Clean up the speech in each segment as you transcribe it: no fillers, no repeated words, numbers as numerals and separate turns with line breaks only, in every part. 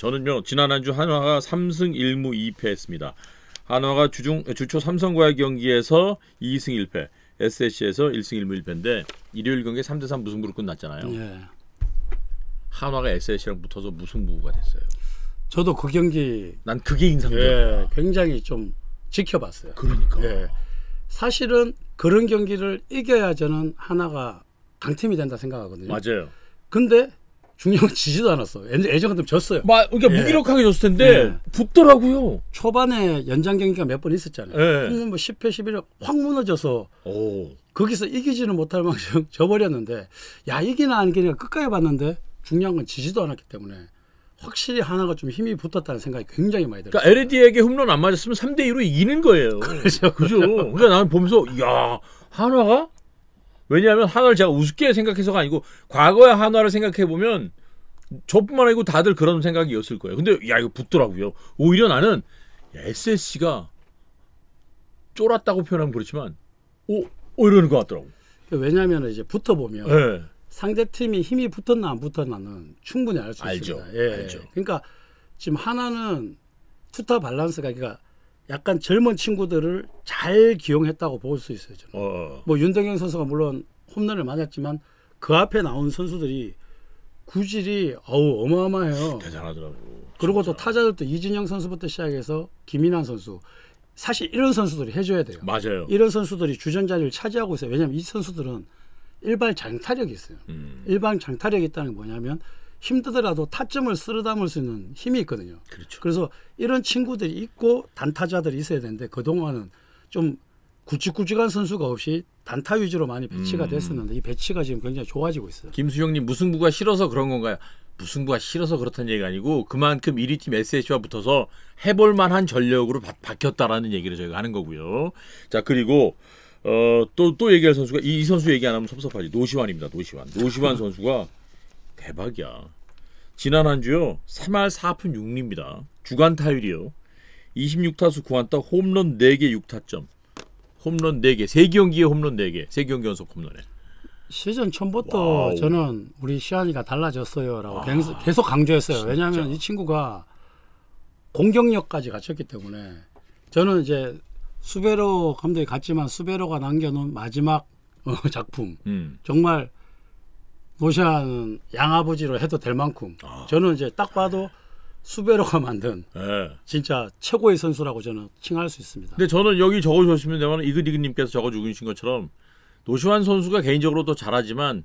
저는요 지난 한 주 한화가 3승 1무 2패했습니다. 한화가 주초 삼성과의 경기에서 2승 1패, SSC에서 1승 1무 1패인데 일요일 경기에 3대3 무승부로 끝났잖아요. 예. 한화가 SSC랑 붙어서 무승부가 됐어요.
저도 그 경기
난 그게 인상적이야.
예, 굉장히 좀 지켜봤어요.
그러니까.
예. 사실은 그런 경기를 이겨야 저는 하나가 강팀이 된다 생각하거든요.
맞아요.
근데 중요한 지지도 않았어. 예전 같으면 졌어요.
그러니까
예.
무기력하게 졌을 텐데 붙더라고요.
초반에 연장 경기가 몇 번 있었잖아요.
예.
뭐 10회 11회 확 무너져서
오.
거기서 이기지는 못할 만큼 져버렸는데 야 이기나 안 이기나 끝까지 봤는데 중요한 건 지지도 않았기 때문에 확실히 하나가 좀 힘이 붙었다는 생각이 굉장히 많이 들었어요.
그러니까 LAD에게 홈런 안 맞았으면 3대2로 이기는 거예요.
그렇죠.
그죠? 그러니까 나는 보면서 야 한화가? 왜냐하면 한화를 제가 우습게 생각해서가 아니고 과거의 한화를 생각해보면 저뿐만 아니고 다들 그런 생각이었을 거예요. 근데 야 이거 붙더라고요. 오히려 나는 SSC가 쫄았다고 표현하면 그렇지만 이러는 것 같더라고.
왜냐하면 이제 붙어보면
네.
상대팀이 힘이 붙었나 안 붙었나는 충분히 알 수 있습니다. 예.
알죠.
그러니까 지금 하나는 투타 밸런스가 그러니까 약간 젊은 친구들을 잘 기용했다고 볼 수 있어요. 저는. 뭐 윤동현 선수가 물론 홈런을 맞았지만 그 앞에 나온 선수들이 구질이 어마어마해요.
대단하더라고.
그리고
진짜.
또 타자들도 이진영 선수부터 시작해서 김인환 선수. 사실 이런 선수들이 해줘야 돼요.
맞아요.
이런 선수들이 주전 자리를 차지하고 있어요. 왜냐하면 이 선수들은 일반 장타력이 있어요. 일반 장타력이 있다는 게 뭐냐면 힘들더라도 타점을 쓸어 담을 수 있는 힘이 있거든요.
그렇죠.
그래서 이런 친구들이 있고 단타자들이 있어야 되는데 그동안은 좀 굵직굵직한 선수가 없이 단타 위주로 많이 배치가 됐었는데 이 배치가 지금 굉장히 좋아지고 있어요.
김수영님 무승부가 싫어서 그런 건가요? 무승부가 싫어서 그렇다는 얘기가 아니고 그만큼 1위 팀 SSC와 붙어서 해볼 만한 전력으로 바뀌었다라는 얘기를 저희가 하는 거고요. 자 그리고 또 얘기할 선수가 이 선수 얘기 안 하면 섭섭하지. 노시환입니다. 노시환 선수가 대박이야. 지난 한 주요 3할 4푼 6리입니다. 주간 타율이요 26타수 9안타 홈런 4개 6타점 홈런 4개 3경기에 홈런 4개 3경기 연속 홈런에
시즌 처음부터
와우.
저는 우리 시안이가 달라졌어요라고 계속 강조했어요.
진짜.
왜냐하면 이 친구가 공격력까지 갖췄기 때문에 저는 이제 수베로 감독이 갔지만 수베로가 남겨놓은 마지막 작품 정말 노시안 양아버지로 해도 될 만큼 저는 이제 딱 봐도 수베로가 만든 진짜 최고의 선수라고 저는 칭할 수 있습니다.
근데 저는 여기 적어주셨으면 되면 이그님께서 적어주신 것처럼 노시환 선수가 개인적으로도 잘하지만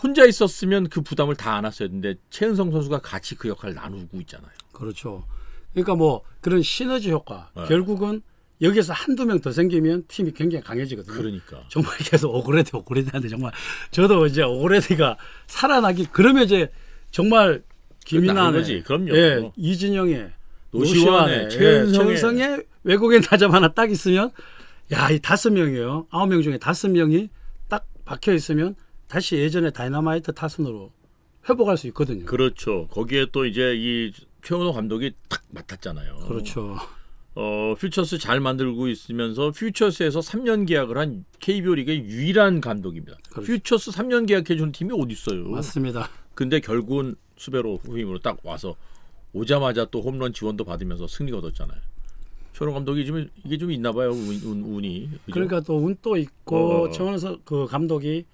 혼자 있었으면 그 부담을 다 안았어야 했는데 최은성 선수가 같이 그 역할을 나누고 있잖아요.
그렇죠. 그러니까 뭐 그런 시너지 효과 결국은 여기서 한두 명 더 생기면 팀이 굉장히 강해지거든요.
그러니까.
정말 계속 오그레디한데 정말 저도 이제 오그레디가 살아나기 그러면 이제 정말 김인환의
그럼요.
예, 이진영의
노시환의
최은성의 외국인 타점 하나 딱 있으면 야, 이 5명이에요. 9명 중에 5명이 딱 박혀 있으면 다시 예전의 다이너마이트 타순으로 회복할 수 있거든요.
그렇죠. 거기에 또 이제 이 최은호 감독이 탁 맡았잖아요.
그렇죠.
퓨처스 잘 만들고 있으면서 퓨처스에서 3년 계약을 한 KBO 리그의 유일한 감독입니다. 그렇죠. 퓨처스 3년 계약해주는 팀이 어디 있어요?
맞습니다.
근데 결국은 수베로 후임으로 딱 와서 오자마자 또 홈런 지원도 받으면서 승리가 얻었잖아요. 최은호 감독이 좀 이게 좀 있나 봐요. 운이. 그죠?
그러니까 또 운도 있고 정은호 그 감독이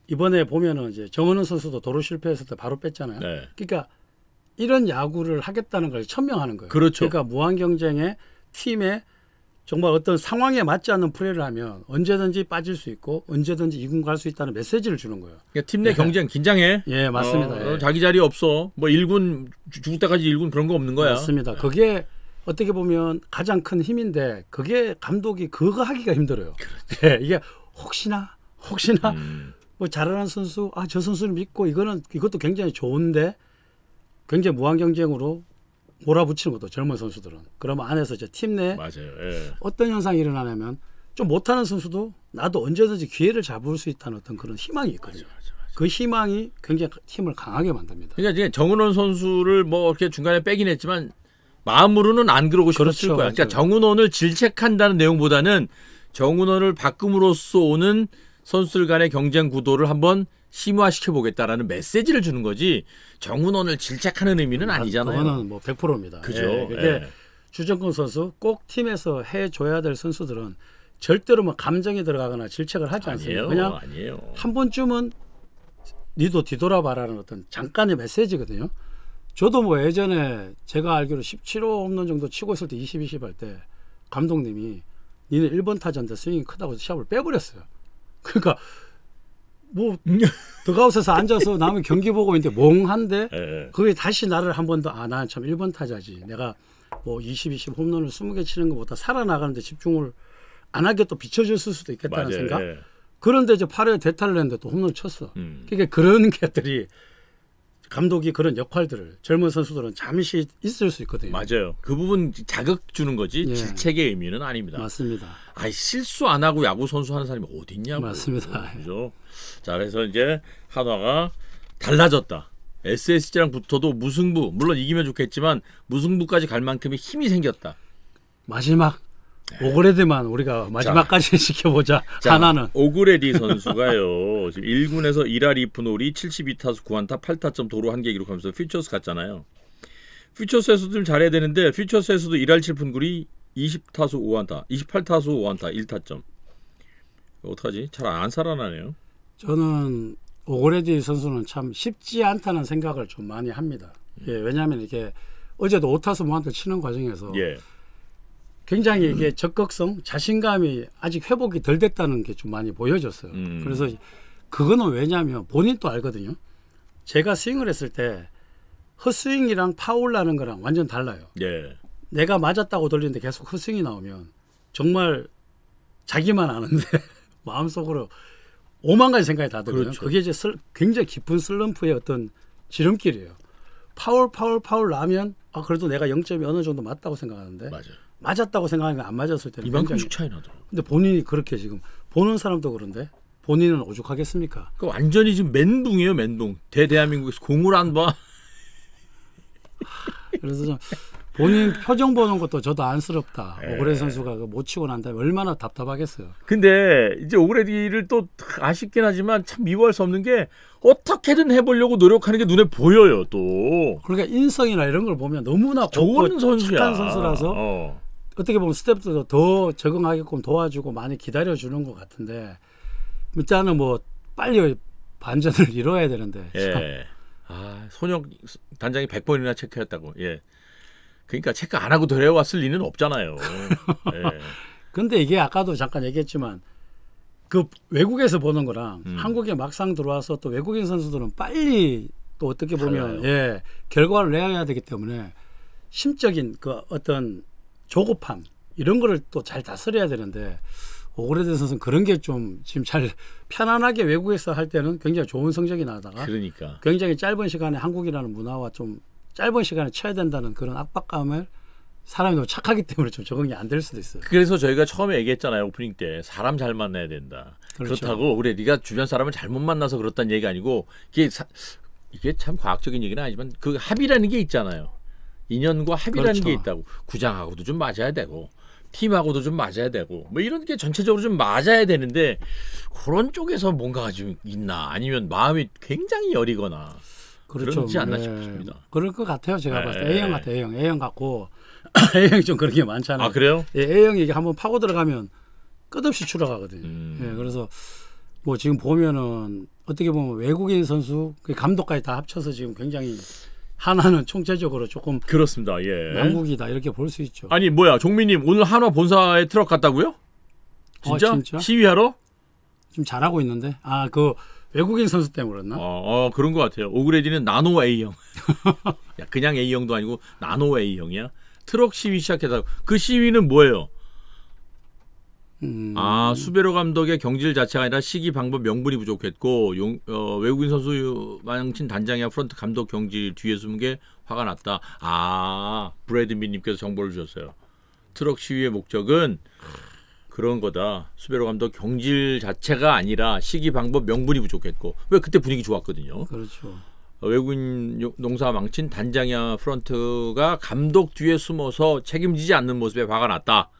이번에 보면은 이제 정은호 선수도 도루 실패했을 때 바로 뺐잖아요.
네.
그러니까 이런 야구를 하겠다는 걸 천명하는 거예요.
그렇죠.
그러니까 무한 경쟁에 팀에 정말 어떤 상황에 맞지 않는 플레이를 하면 언제든지 빠질 수 있고 언제든지 2군 갈 수 있다는 메시지를 주는 거예요.
그러니까 팀 내 경쟁 긴장해.
예, 맞습니다. 예.
자기 자리 없어. 뭐 1군 죽을 때까지 1군 그런 거 없는 거야.
맞습니다. 그게 어떻게 보면 가장 큰 힘인데 그게 감독이 그거 하기가 힘들어요. 예, 이게 혹시나 뭐 잘하는 선수 저 선수를 믿고 이것도 굉장히 좋은데 굉장히 무한 경쟁으로 몰아붙이는 것도 젊은 선수들은 그러면 안에서 이제 팀 내 어떤 현상이 일어나냐면 좀 못하는 선수도 나도 언제든지 기회를 잡을 수 있다는 어떤 그런 희망이 있거든요. 맞아. 그 희망이 굉장히 팀을 강하게 만듭니다.
그러니까 이제 정은원 선수를 뭐 이렇게 중간에 빼긴 했지만 마음으로는 안 그러고 싶었을 거야. 그러니까 정은원을 질책한다는 내용보다는 정은원을 바꿈으로써 오는 선수들 간의 경쟁 구도를 한번 심화시켜 보겠다라는 메시지를 주는 거지 정은원을 질책하는 의미는 아니잖아요.
그거는 뭐 100%입니다.
그죠.
예, 그게
예.
주정근 선수 꼭 팀에서 해줘야 될 선수들은 절대로 뭐 감정이 들어가거나 질책을 하지 않습니다. 그냥
아니에요.
한 번쯤은 니도 뒤돌아봐라는 어떤 잠깐의 메시지거든요. 저도 뭐 예전에 제가 알기로 17호 홈런 정도 치고 있을 때 20-20 할 때 감독님이 니는 1번 타자인데 스윙이 크다고 시합을 빼버렸어요. 그러니까 뭐 더가웃에서 앉아서 남의 경기 보고 있는데 멍한데
예.
그게 다시 나를 한 번 더 나는 참 1번 타자지. 내가 뭐 20-20 홈런을 20개 치는 것보다 살아나가는데 집중을 안 하게 또 비춰졌을 수도 있겠다는
맞아요.
생각.
예.
그런데 이제 8회 대타를 했는데 또 홈런 쳤어. 그러니까 그런 것들이 감독이 그런 역할들을 젊은 선수들은 잠시 있을 수 있거든요.
맞아요. 그 부분 자극 주는 거지
예.
질책의 의미는 아닙니다.
맞습니다.
아이 실수 안 하고 야구 선수 하는 사람이 어디 있냐고.
맞습니다.
그죠? 자, 그래서 이제 한화가 달라졌다. SSG랑 붙어도 무승부, 물론 이기면 좋겠지만 무승부까지 갈 만큼의 힘이 생겼다.
마지막 오그레드만 우리가 마지막까지 지켜보자.
자,
하나는
오그레디 선수가요. 지금 1군에서 1할 2푼 5리 72타수 9안타 8타점 도루 1개 기록하면서 퓨처스 갔잖아요. 퓨처스에서도 좀 잘해야 되는데 퓨처스에서도 1할 7푼 9리 20타수 5안타 28타수 5안타 1타점. 어떡하지? 잘 안 살아나네요.
저는 오그레디 선수는 참 쉽지 않다는 생각을 좀 많이 합니다. 예, 왜냐하면 이게 어제도 5타수 무안타 치는 과정에서
예.
굉장히 이게 적극성, 자신감이 아직 회복이 덜 됐다는 게 좀 많이 보여졌어요. 그래서 그거는 왜냐하면 본인도 알거든요. 제가 스윙을 했을 때 헛스윙이랑 파울 나는 거랑 완전 달라요.
예.
내가 맞았다고 돌리는데 계속 헛스윙이 나오면 정말 자기만 아는데 마음속으로 오만 가지 생각이 다 들거든요.
그렇죠.
그게 이제 굉장히 깊은 슬럼프의 어떤 지름길이에요. 파울 나면 그래도 내가 0점이 어느 정도 맞다고 생각하는데
맞아요.
맞았다고 생각하면 안 맞았을 때는
이만큼씩 차이 나더라고.
근데 본인이 그렇게 지금 보는 사람도 그런데 본인은 오죽하겠습니까?
그 완전히 지금 멘붕이에요, 멘붕. 대한민국에서 공을 안 봐.
그래서 좀 본인 표정 보는 것도 저도 안쓰럽다.
예.
오그레디 선수가 못 치고 난 다음에 얼마나 답답하겠어요.
근데 이제 오그레디를 또 아쉽긴 하지만 참 미워할 수 없는 게 어떻게든 해보려고 노력하는 게 눈에 보여요, 또.
그러니까 인성이나 이런 걸 보면 너무나
좋은 선수야.
착한 선수라서 어떻게 보면 스태프들도 더 적응하게끔 도와주고 많이 기다려주는 것 같은데 일단은 뭐 빨리 반전을 이뤄야 되는데
예. 손혁 단장이 100번이나 체크했다고. 예. 그러니까 체크 안 하고 데려왔을 리는 없잖아요. 예.
근데 이게 아까도 잠깐 얘기했지만 그 외국에서 보는 거랑 한국에 막상 들어와서 또 외국인 선수들은 빨리 또 어떻게 보면
달라요.
결과를 내야 되기 때문에 심적인 그 어떤 조급함 이런 거를 또 잘 다스려야 되는데 오그레디 선수는 그런 게 좀 지금 잘 편안하게 외국에서 할 때는 굉장히 좋은 성적이 나다가
그러니까.
굉장히 짧은 시간에 한국이라는 문화와 좀 짧은 시간에 쳐야 된다는 그런 압박감을 사람이 너무 착하기 때문에 좀 적응이 안 될 수도 있어요.
그래서 저희가 처음에 얘기했잖아요. 오프닝 때 사람 잘 만나야 된다.
그렇죠.
그렇다고 그래 네가 주변 사람을 잘못 만나서 그렇다는 얘기가 아니고 이게 참 과학적인 얘기는 아니지만 그 합의라는 게 있잖아요. 인연과 합의라는
그렇죠.
게 있다고. 구장하고도 좀 맞아야 되고 팀하고도 좀 맞아야 되고 뭐 이런 게 전체적으로 좀 맞아야 되는데 그런 쪽에서 뭔가가 좀 있나 아니면 마음이 굉장히 여리거나
그렇죠.
그렇지 않나 싶습니다.
그럴 것 같아요. 제가 봤을 때
네.
A형 같아요. A형 같고 A형이 좀 그런 게 많잖아요.
아 그래요?
예, A형이 이게 한번 파고 들어가면 끝없이 추락하거든요. 예, 그래서 뭐 지금 보면은 어떻게 보면 외국인 선수 그 감독까지 다 합쳐서 지금 굉장히 하나는 총체적으로 조금
그렇습니다. 예.
난국이다 이렇게 볼 수 있죠.
아니 뭐야 종민님 오늘 한화 본사에 트럭 갔다고요? 진짜?
진짜?
시위하러?
좀 잘하고 있는데 그 외국인 선수 때문에 그랬나?
그런 것 같아요. 오그레디는 나노 A형. 야, 그냥 A형도 아니고 나노 A형이야. 트럭 시위 시작했다고. 그 시위는 뭐예요? 수베로 감독의 경질 자체가 아니라 시기 방법 명분이 부족했고 외국인 선수 망친 단장이야 프런트 감독 경질 뒤에 숨은 게 화가 났다. 브래드민님께서 정보를 주셨어요. 트럭 시위의 목적은 그런 거다. 수베로 감독 경질 자체가 아니라 시기 방법 명분이 부족했고 왜 그때 분위기 좋았거든요.
그렇죠.
외국인 농사 망친 단장이야 프런트가 감독 뒤에 숨어서 책임지지 않는 모습에 화가 났다.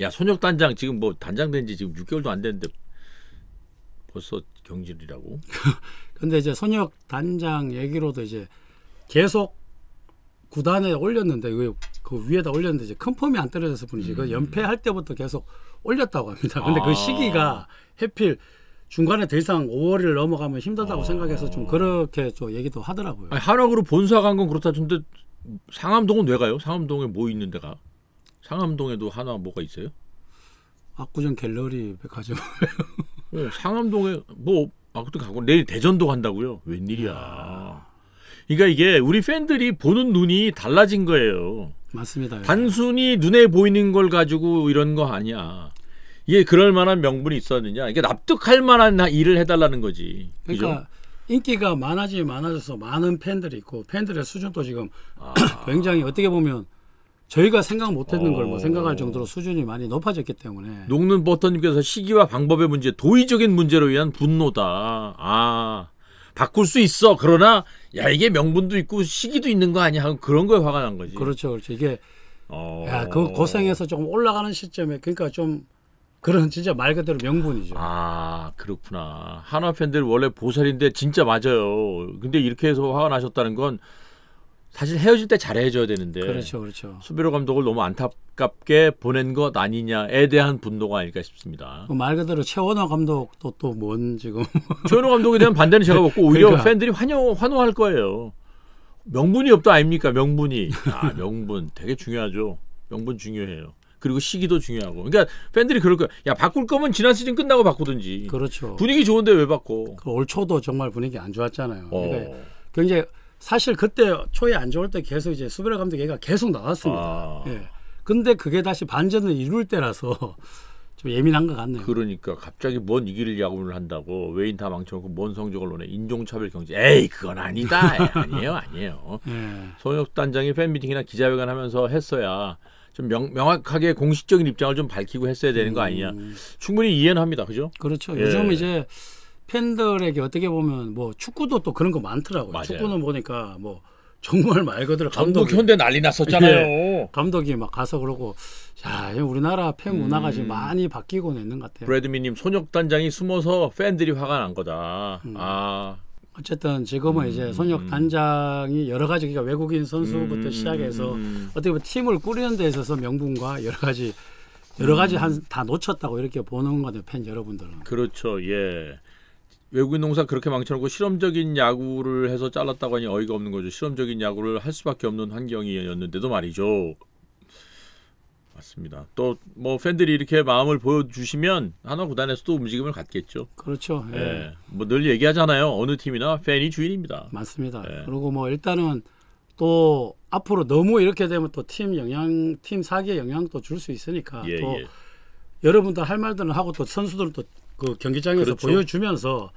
야 손혁 단장 지금 뭐 단장 된 지 지금 6개월도 안 됐는데 벌써 경질이라고.
근데 이제 손혁 단장 얘기로도 이제 계속 구단에 올렸는데 그 위에다 올렸는데 이제 큰 폼이 안 떨어져서 뿐이지 그 연패할 때부터 계속 올렸다고 합니다. 근데 그 시기가 해필 중간에 더 이상 5월을 넘어가면 힘들다고 생각해서 좀 그렇게 좀 얘기도 하더라고요.
아니, 한화그룹 본사 간 건 그렇다 근데 상암동은 왜 가요? 상암동에 뭐 있는 데가? 상암동에도 한화 뭐가 있어요?
압구정 갤러리 백화점.
상암동에 뭐 그것도 가고 내일 대전도 간다고요? 웬일이야. 그러니까 이게 우리 팬들이 보는 눈이 달라진 거예요.
맞습니다.
단순히 눈에 보이는 걸 가지고 이런 거 아니야. 이게 그럴 만한 명분이 있었느냐. 이게 납득할 만한 일을 해달라는 거지.
그러니까
그죠?
인기가 많아져서 많은 팬들이 있고 팬들의 수준도 지금 굉장히 어떻게 보면 저희가 생각 못했는 걸 뭐 생각할 정도로 수준이 많이 높아졌기 때문에
녹는 버터님께서 시기와 방법의 문제, 도의적인 문제로 위한 분노다. 바꿀 수 있어. 그러나 야 이게 명분도 있고 시기도 있는 거 아니야? 그런 거에 화가 난 거지.
그렇죠. 이게 그 고생해서 조금 올라가는 시점에 그러니까 좀 그런 진짜 말 그대로 명분이죠.
그렇구나. 한화 팬들 원래 보살인데 진짜 맞아요. 근데 이렇게 해서 화가 나셨다는 건 사실 헤어질 때 잘해줘야 되는데.
그렇죠.
수비로 감독을 너무 안타깝게 보낸 것 아니냐에 대한 분노가 아닐까 싶습니다.
말 그대로 최원호 감독도 또 뭔 지금.
최원호 감독에 대한 반대는 제가 먹고 오히려
그러니까.
팬들이 환호할 거예요. 명분이 없다 아닙니까? 명분이. 명분 되게 중요하죠. 명분 중요해요. 그리고 시기도 중요하고. 그러니까 팬들이 그럴 거야. 야 바꿀 거면 지난 시즌 끝나고 바꾸든지.
그렇죠.
분위기 좋은데 왜 바꿔?
올 초도 정말 분위기 안 좋았잖아요. 그러니까 굉장히 사실 그때 초에 안 좋을 때 계속 이제 수비라 감독 얘기가 계속 나왔습니다. 예. 근데 그게 다시 반전을 이룰 때라서 좀 예민한 것 같네요.
그러니까 갑자기 뭔 이길 야구를 한다고 외인 다 망쳐놓고 뭔 성적을 논해. 인종차별 경제. 에이 그건 아니다. 아니에요.
예.
손혁 단장이 팬미팅이나 기자회견 하면서 했어야 좀 명확하게 공식적인 입장을 좀 밝히고 했어야 되는 거 아니냐. 충분히 이해는 합니다. 그죠?
그렇죠. 요즘 이제 팬들에게 어떻게 보면 뭐 축구도 또 그런 거 많더라고요.
맞아요.
축구는 보니까 뭐 정말 말 그대로
전국 현대 난리 났었잖아요.
감독이 막 가서 그러고 야 우리나라 팬 문화가 지금 많이 바뀌고 있는 것 같아요.
브래드미님 손혁 단장이 숨어서 팬들이 화가 난 거다.
어쨌든 지금은 이제 손혁 단장이 여러 가지 그러니까 외국인 선수부터 시작해서 어떻게 보면 팀을 꾸리는 데 있어서 명분과 여러 가지 다 놓쳤다고 이렇게 보는 거죠 팬 여러분들은.
그렇죠. 예. 외국인 농사 그렇게 망쳐놓고 실험적인 야구를 해서 잘랐다고 하니 어이가 없는 거죠. 실험적인 야구를 할 수밖에 없는 환경이었는데도 말이죠. 맞습니다. 또 뭐 팬들이 이렇게 마음을 보여주시면 한화 구단에서도 움직임을 갖겠죠.
그렇죠.
예. 뭐 늘 얘기하잖아요. 어느 팀이나 팬이 주인입니다.
맞습니다.
예.
그리고 뭐 일단은 또 앞으로 너무 이렇게 되면 또 팀 사기에 영향도 줄 수 있으니까 또 여러분들 할 말들은 하고 또 선수들도 그 경기장에서
그렇죠.
보여주면서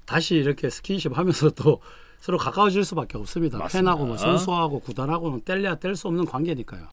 다시 이렇게 스킨십 하면서 또 서로 가까워질 수밖에 없습니다.
맞습니다.
팬하고 뭐 선수하고 구단하고는 뗄래야 뗄 수 없는 관계니까요.